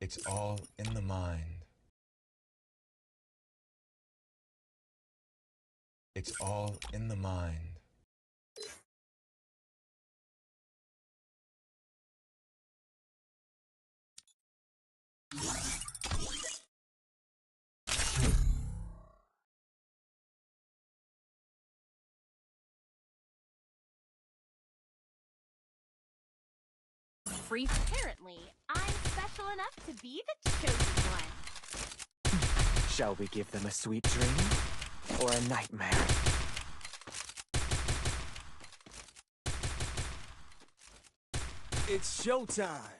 It's all in the mind. It's all in the mind. Apparently, I'm special enough to be the chosen one. Shall we give them a sweet dream or a nightmare? It's showtime!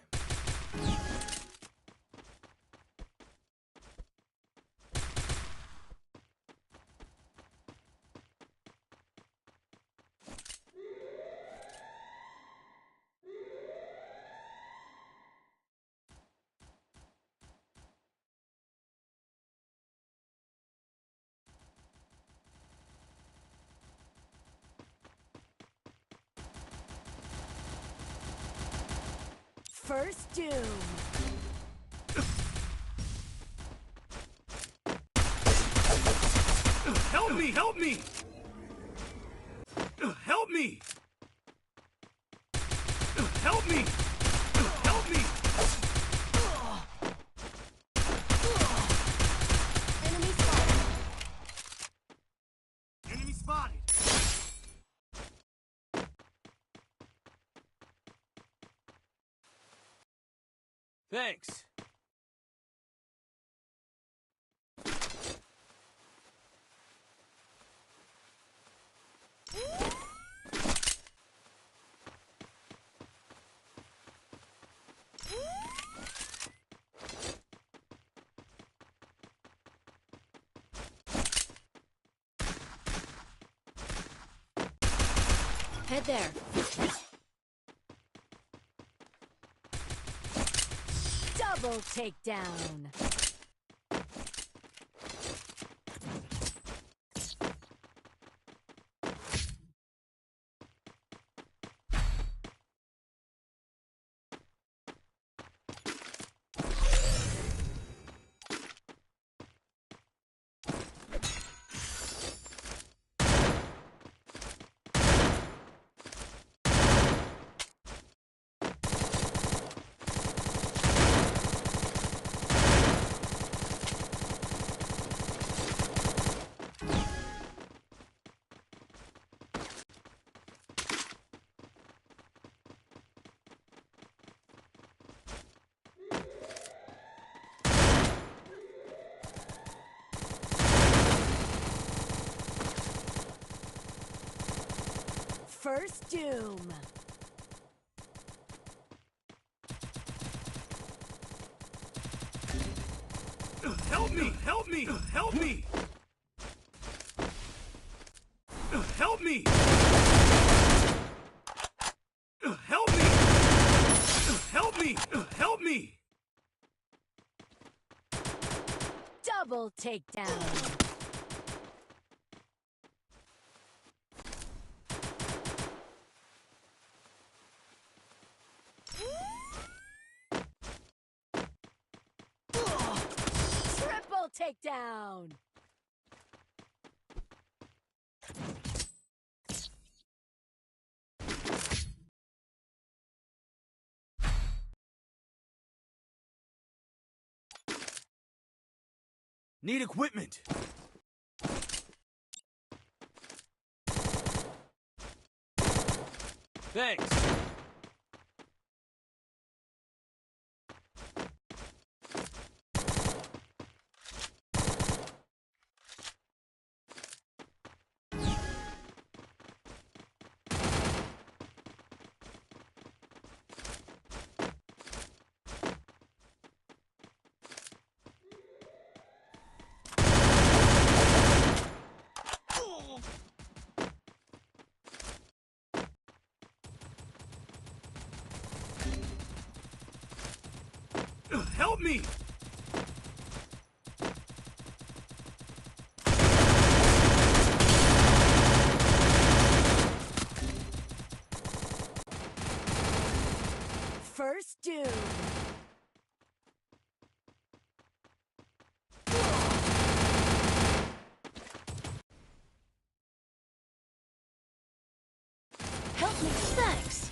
First Doom. Help me! Help me! Help me! Help me! Help me! Enemy spotted. Enemy spotted! Thanks. Head there. Double takedown. First Doom. Help me! Help me! Help me! Help me! Help me! Help me! Help me! Double takedown. Triple takedown. Need equipment! Thanks! Help me! First Doom. Thanks.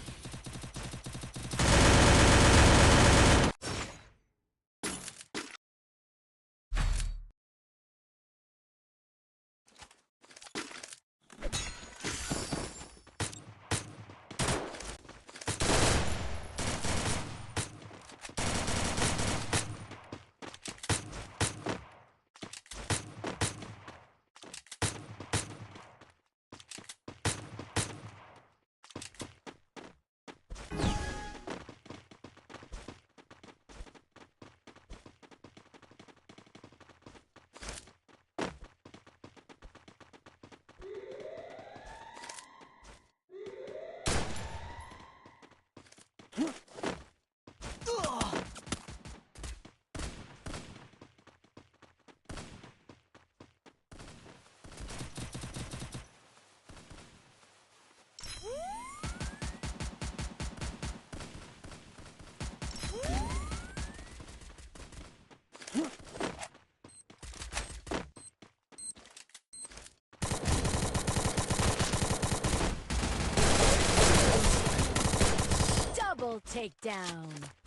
Double takedown.